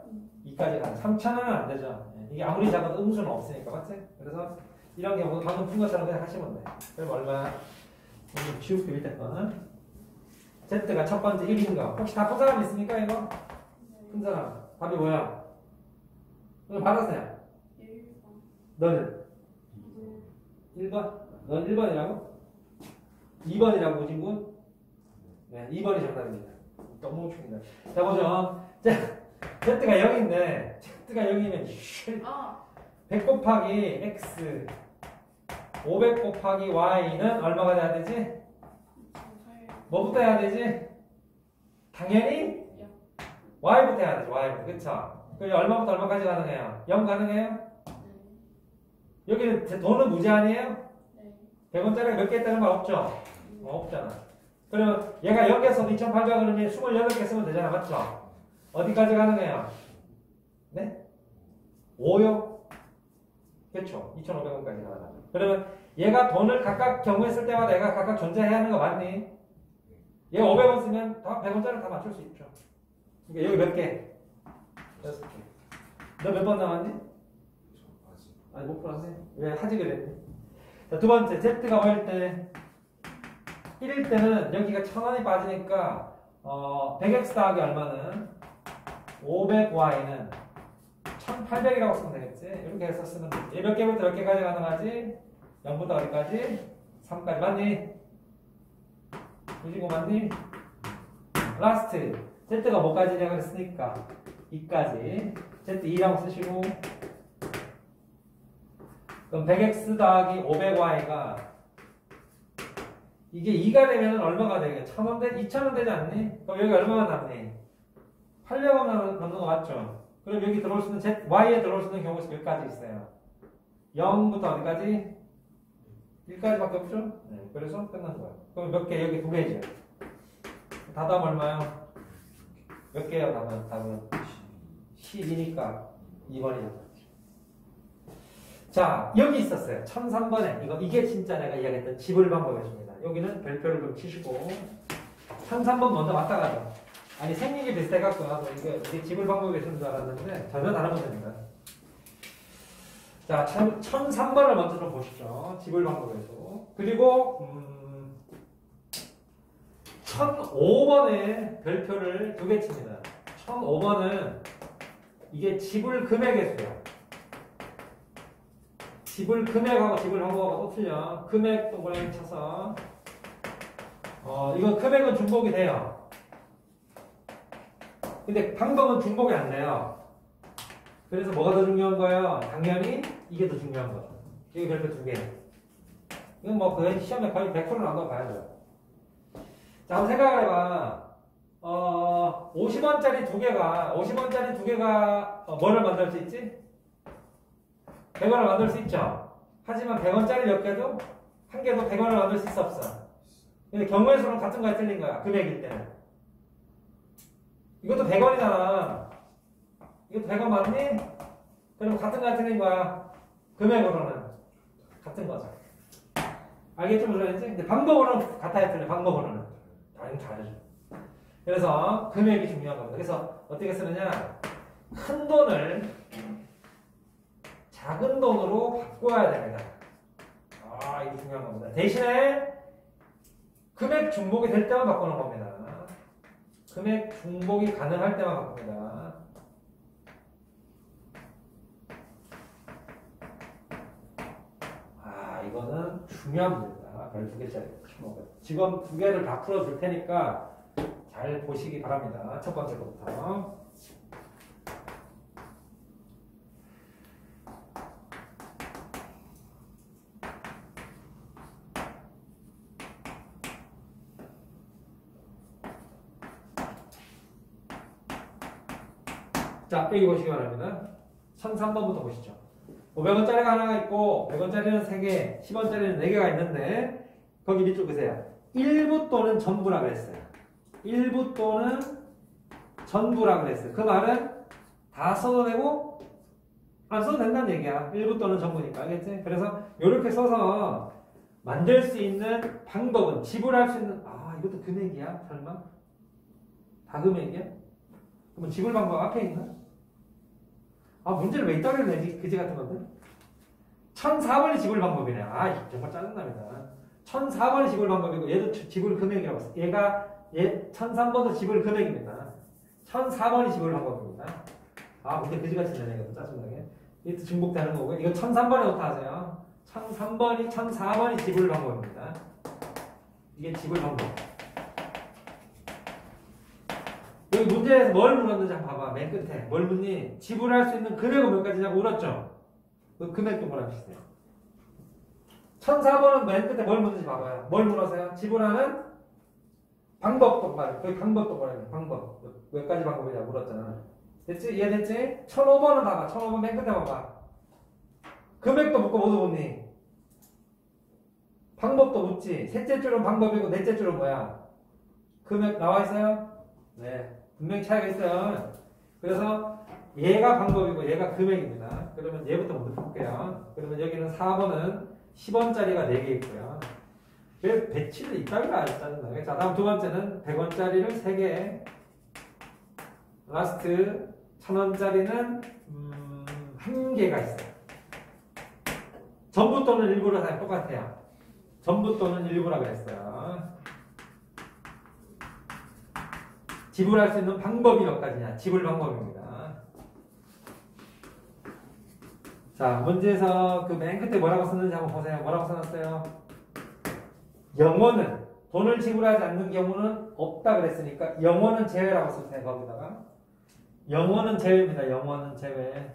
2까지 가능. 3차는 안 되죠. 이게 아무리 작아도 음수는 없으니까 맞지? 그래서 이런 경우 방금 푼 것처럼 그냥 하시면 돼. 그럼 얼마야? 여기 지울게 밑에 거는 Z가 첫 번째 1인 거. 혹시 다 푼 사람 있습니까 이거? 푼 사람. 답이 뭐야? 이거 받았어요. 너는? 1번? 넌 1번이라고? 2번이라고 우진군? 네, 2번이 정답입니다. 너무 웃깁니다. 자, 보죠. 자, Z가 0인데, Z가 0이면 100 곱하기 X, 500 곱하기 Y는 얼마가 돼야 되지? 뭐부터 해야 되지? 당연히 Y부터 해야 되죠. Y부터. 그쵸? 그럼 얼마부터 얼마까지 가능해요? 0 가능해요? 여기는 돈은 무제한이에요? 100원짜리가 몇 개 있다는 말 없죠? 없잖아. 그러면 얘가 여기에서 2,800원이면 28개 쓰면 되잖아. 맞죠? 어디까지 가능해요? 네? 5요? 그렇죠. 2,500원까지 가능하죠. 그러면 얘가 돈을 각각 경우에 쓸 때마다 얘가 각각 존재해야 하는 거 맞니? 얘가 500원 쓰면 다 100원짜리 다 맞출 수 있죠. 그러니까 여기 몇 개? 6개. 너 몇 번 남았니? 아니 못 풀었네. 왜 하지 그랬니? 자, 두 번째 Z가 뭐일 때 1일 때는 여기가 1000원이 빠지니까 100x 더하기 얼마는 500y는 1800이라고 쓰면 되겠지. 이렇게 해서 쓰면 되지. 얘 몇 개부터 몇 개까지 가능하지? 0부터 어디까지? 3까지 맞니? 유지고 맞니? 라스트 Z가 뭐까지냐고 했으니까 2까지 Z2라고 쓰시고 그럼 100x 더하기 500y가 이게 2가 되면 얼마가 되게? 1,000원 2,000원 되지 않니? 그럼 여기 얼마가 남니? 800원 남는 거 맞죠? 그럼 여기 들어올 수 있는 Y에 들어올 수 있는 경우가 여기까지 있어요. 0부터 어디까지? 1까지밖에 없죠? 네, 그래서 끝난 거예요. 그럼 몇 개? 여기 2개죠. 답은 얼마요? 몇 개요? 답은 10이니까 2번이죠. 자, 여기 있었어요. 1003번에 이게 진짜 내가 이야기했던 지불 방법이었습니다. 여기는 별표를 좀 치시고 1003번 먼저 왔다 가죠. 아니 생긴 게 비슷해갖고 나도 이게 지불 방법이 있는 줄 알았는데 전혀 다른 겁니다. 자, 1003번을 먼저 좀 보시죠. 지불 방법에서. 그리고 1005번에 별표를 2개 칩니다. 1005번은 이게 지불 금액의 수요. 지불 금액하고 지불 방법하고 또 틀려. 금액 동그라미 쳐서 이거 금액은 중복이 돼요. 근데 방법은 중복이 안 돼요. 그래서 뭐가 더 중요한 거예요? 당연히 이게 더 중요한 거죠. 이게 별표 2개. 이건 뭐 그 시험에 거의 100% 나온다고 봐야죠. 자, 한번 생각을 해봐. 50원짜리 2개가 뭐를 만들 수 있지? 100원을 만들 수 있죠. 하지만 100원짜리 몇 개도 한 개도 100원을 만들 수 있어 없어. 근데 경우의 수는 같은 거에 틀린 거야. 금액일 때는. 이것도 100원이잖아. 이것도 100원 맞니? 그럼 같은 거에 틀린 거야. 금액으로는 같은 거죠. 알겠죠? 무슨 말인지? 근데 방법으로는 같아야 틀려. 방법으로는. 당연히 다르죠. 그래서 금액이 중요한 겁니다. 그래서 어떻게 쓰느냐? 큰 돈을 작은 돈으로 바꿔야 됩니다. 이게 중요한 겁니다. 대신에 금액 중복이 될 때만 바꾸는 겁니다. 금액 중복이 가능할 때만 바꿉니다. 이거는 중요한 문제다. 별 2개짜리. 지금 2개를 다 풀어줄 테니까 잘 보시기 바랍니다. 첫 번째 거부터. 자, 여기 보시기 바랍니다. 1003번부터 보시죠. 500원짜리가 하나가 있고 100원짜리는 3개, 10원짜리는 4개가 있는데 거기 밑줄 보세요. 일부 또는 전부라 그랬어요. 일부 또는 전부라 그랬어요. 그 말은 다 써도 되고 안 써도 된다는 얘기야. 일부 또는 전부니까. 알겠지? 그래서 이렇게 써서 만들 수 있는 방법은 지불할 수 있는 이것도 금액이야? 설마? 다 금액이야? 그럼 지불 방법 앞에 있나? 문제를 왜 이따위로 내지? 그지 같은 건데? 1004번이 지불 방법이네. 정말 짜증납니다. 1004번이 지불 방법이고, 얘도 지불 금액이라고 했어. 얘 1003번도 지불 금액입니다. 1004번이 지불 방법입니다. 근데 그지같이 내네. 이것도 짜증나게. 이것도 중복되는 거고, 이거 1003번에 놓다 하세요. 1004번이 지불 방법입니다. 이게 지불 방법. 여기 문제에서 뭘 물었는지 한번 봐봐. 맨 끝에. 뭘 묻니? 지불할 수 있는 금액은 몇 가지냐고 물었죠? 그 금액도 뭐라고 하시세요? 1004번은 맨 끝에 뭘 묻는지 봐봐요. 뭘 물어서요? 지불하는 방법도 말이에요. 거기 방법도 뭐라고 해요? 방법. 몇 가지 방법이냐고 물었잖아. 됐지? 이해됐지? 1005번은 봐봐. 1005번 맨 끝에 봐봐. 금액도 묻고 뭐도 묻니? 방법도 묻지. 셋째 줄은 방법이고 넷째 줄은 뭐야? 금액 나와 있어요? 네. 분명히 차이가 있어요. 그래서 얘가 방법이고 얘가 금액입니다. 그러면 얘부터 먼저 볼게요. 그러면 여기는 4번은 10원짜리가 4개 있고요. 왜 배치를 이따위로 안 짜증나요? 자, 다음 두 번째는 100원짜리를 3개. 라스트 1000원짜리는 1개가 있어요. 전부 또는 일부라 다 똑같아요. 전부 또는 일부라 그랬어요. 지불할 수 있는 방법이 몇 가지냐? 지불 방법입니다. 자, 문제에서 그 맨 끝에 뭐라고 썼는지 한번 보세요. 뭐라고 써놨어요? 영어는 돈을 지불하지 않는 경우는 없다 그랬으니까 영어는 제외라고 썼어요. 거기다가 영어는 제외입니다. 영어는 제외.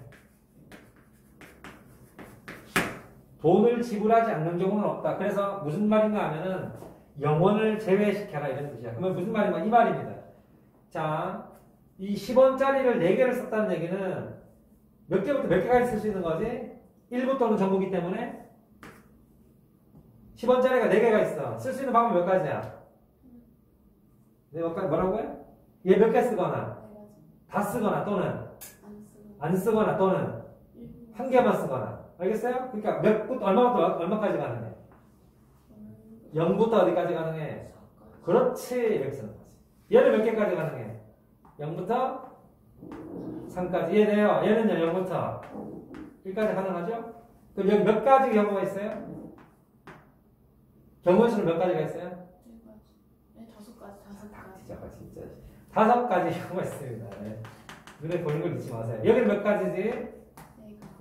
돈을 지불하지 않는 경우는 없다. 그래서 무슨 말인가 하면은 영원을 제외시켜라 이런 뜻이야. 그러면 무슨 말이냐? 이 말입니다. 자, 이 10원짜리를 4개를 썼다는 얘기는 몇 개부터 몇 개까지 쓸 수 있는 거지? 1부 또는 전부기 때문에 10원짜리가 4개가 있어. 쓸 수 있는 방법이 몇 가지야? 네, 몇 가지 뭐라고요? 얘 몇 개 쓰거나 다 쓰거나 또는 안 쓰거나 또는 한 개만 쓰거나. 알겠어요? 그러니까 몇부터 얼마부터 얼마까지 가능해? 0부터 어디까지 가능해? 그렇지. 이렇게 쓰는 거지. 얘는 몇 개까지 가능해? 0부터 3까지. 얘네요. 얘는요. 0부터 1까지 가능하죠? 그럼 여기 몇 가지 경우가 있어요? 경우의 수는 몇 가지가 있어요? 네, 5가지. 잠깐 진짜 5가지 경우가 있습니다. 네. 눈에 보이는 걸 잊지 마세요. 여기는 몇 가지지?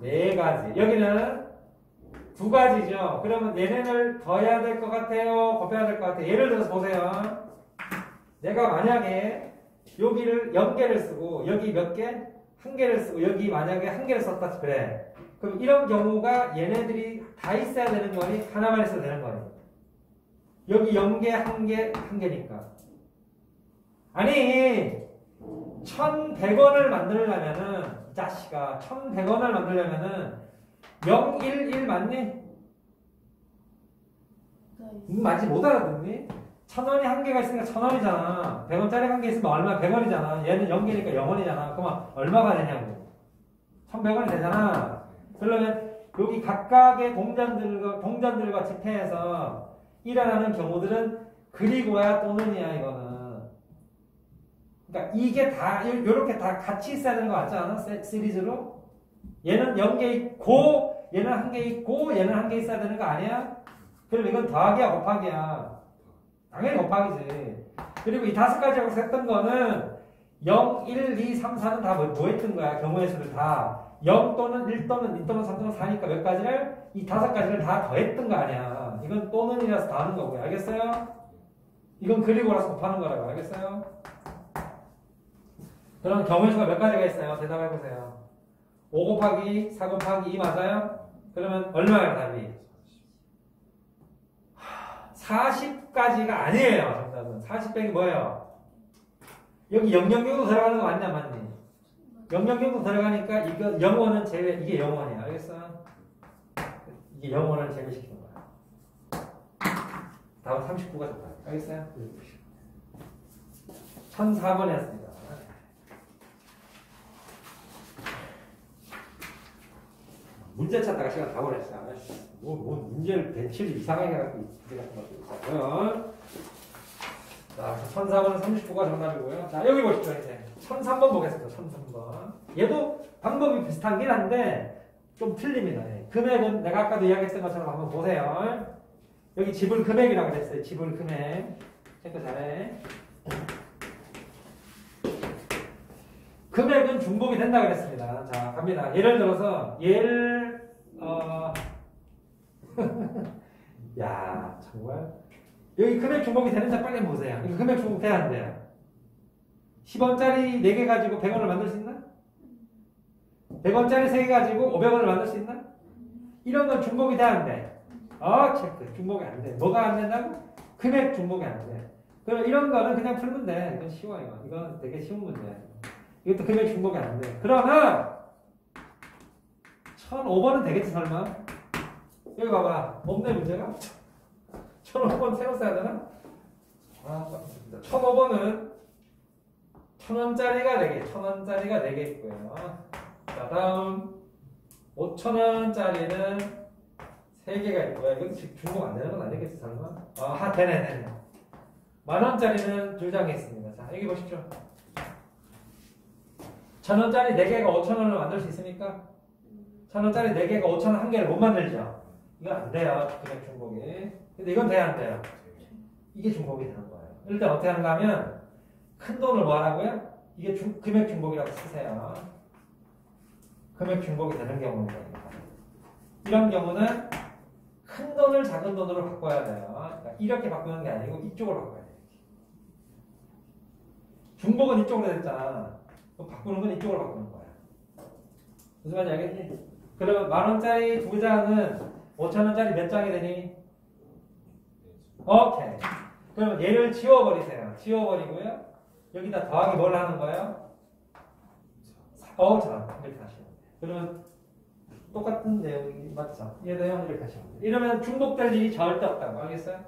4가지. 여기는 2가지죠. 그러면 얘네를 더해야 될 것 같아요? 곱해야 될 것 같아요? 예를 들어서 보세요. 내가 만약에 여기를 0개를 쓰고 여기 몇 개? 1개를 쓰고 여기 만약에 1개를 썼다 그래. 그럼 이런 경우가 얘네들이 다 있어야 되는 거니 하나만 있어야 되는 거니? 여기 0개, 1개, 1개니까. 아니 1100원을 만들려면은 이 자식아 1100원을 만들려면은 0, 1, 1 맞니? 맞지? 못 알아듣니? 1000원이 1개가 있으니까 1000원이잖아. 100원짜리 1개 있으면 얼마? 100원이잖아. 얘는 0개니까 0원이잖아. 그러면 얼마가 되냐고. 1100원이 되잖아. 그러면 여기 각각의 동전들과 집해해서 일어나는 경우들은 그리고야 또는이야 이거는. 그러니까 이게 다 이렇게 다 같이 있어야 되는 거 맞지 않아? 시리즈로? 얘는 0개 있고 얘는 1개 있고 얘는 1개 있어야 되는 거 아니야? 그럼 이건 더하기야 곱하기야? 당연히 곱하기지. 그리고 이 5가지하고 했던 거는 0, 1, 2, 3, 4는 다 뭐 했던 거야? 경우의 수를 다 0 또는 1 또는 2 또는 3 또는 4니까 몇 가지를? 이 5가지를 다 더했던 거 아니야? 이건 또는이라서 더하는 거고요. 알겠어요? 이건 그리고라서 곱하는 거라고. 알겠어요? 그럼 경우의 수가 몇 가지가 있어요? 대답해보세요. 5 곱하기 4 곱하기 2 맞아요? 그러면 얼마예요 답이? 40까지가 아니에요. 정답은 40 빼기 뭐예요? 여기 006도 들어가는 거 맞냐 맞니? 006도 들어가니까 이거 0원은 제외, 이게 0원이야. 알겠어? 이게 0원을 제외시키는 거야. 다음 39가 정답. 알겠어요? 1004번이었습니다. 문제 찾다가 시간 다 보냈어. 뭐 문제를 벤치를 이상하게 해갖고 문제 같은 것도 있었고요. 자, 1004번은 39가 정답이고요. 자, 여기 보십시오. 이제 1003번 보겠습니다. 1003번. 얘도 방법이 비슷하긴 한데 좀 틀립니다. 예. 금액은 내가 아까도 이야기했던 것처럼 한번 보세요. 여기 지불 금액이라고 그랬어요. 지불 금액. 체크 잘해. 금액은 중복이 된다고 그랬습니다. 자, 갑니다. 예를 들어서 야, 정말 여기 금액 중복이 되는지 빨리 보세요. 이거 금액 중복 돼야 안 돼요? 10원짜리 4개 가지고 100원을 만들 수 있나? 100원짜리 3개 가지고 500원을 만들 수 있나? 이런 건 중복이 돼야 안 돼? 체크. 중복이 안 돼. 뭐가 안 된다고? 금액 중복이 안 돼. 그럼 이런 거는 그냥 풀면 돼. 이건 쉬워요. 이건 되게 쉬운 문제. 이것도 금액 중복이 안 돼. 그러나 1005번은 되겠지 설마? 여기 봐봐. 없네 문제가? 1005번 새로 써야 되나? 1005번은 1000원짜리가 4개, 1000원짜리가 4개 있고요. 자, 다음 5000원짜리는 3개가 있고요. 이것도 중복 안 되는 건 아니겠지 설마? 되네. 만원짜리는 2장이 있습니다. 자, 여기 보십시오. 1000원짜리 4개가 5000원을 만들 수 있습니까? 1000원짜리 4개가 5000원 1개를 못 만들죠? 이건 안 돼요. 금액 중복이. 근데 이건 돼야 안 돼요. 이게 중복이 되는 거예요. 일단 어떻게 하는가 하면 큰 돈을 뭐 하라고요? 이게 금액 중복이라고 쓰세요. 금액 중복이 되는 경우입니다. 이런 경우는 큰 돈을 작은 돈으로 바꿔야 돼요. 그러니까 이렇게 바꾸는 게 아니고 이쪽으로 바꿔야 돼요. 중복은 이쪽으로 됐잖아. 바꾸는 건 이쪽으로 바꾸는 거야. 무슨 말인지 알겠니? 그러면 만원짜리 2장은 5000원짜리 몇 장이 되니? 오케이. 그러면 얘를 지워버리세요. 지워버리고요. 여기다 더하기 뭘 하는 거예요? 자, 이렇게 하시면 돼요. 그러면 똑같은 내용이 맞죠? 얘도요, 이렇게 하시면 돼요. 이러면 중복될 일이 절대 없다고. 알겠어요?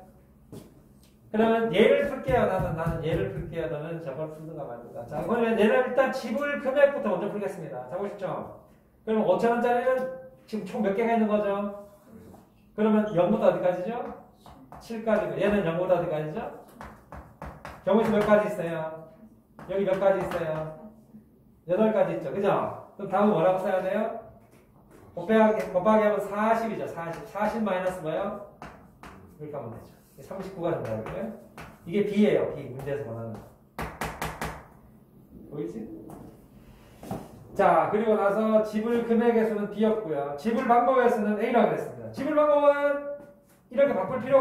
그러면 얘를 풀게요. 나는 얘를 풀게요. 너는 저걸 풀든가 말든가. 자, 그러면 얘는 일단 지불 금액부터 먼저 풀겠습니다. 자, 보시죠. 그러면 5,000원짜리는 지금 총 몇 개가 있는 거죠? 그러면 0부터 어디까지죠? 7까지고. 얘는 0부터 어디까지죠? 경우시 몇 가지 있어요? 여기 몇 가지 있어요? 8가지 있죠. 그죠? 그럼 다음은 뭐라고 써야 돼요? 곱하기 하면 40이죠. 40 마이너스 뭐예요? 이렇게 하면 되죠. 39가 된다 이거예요. 이게 B예요. B 문제에서 원하는 거. 보이지? 자, 그리고 나서 지불 금액에서는 B였고요. 지불 방법에서는 A라고 했습니다. 지불 방법은 이렇게 바꿀 필요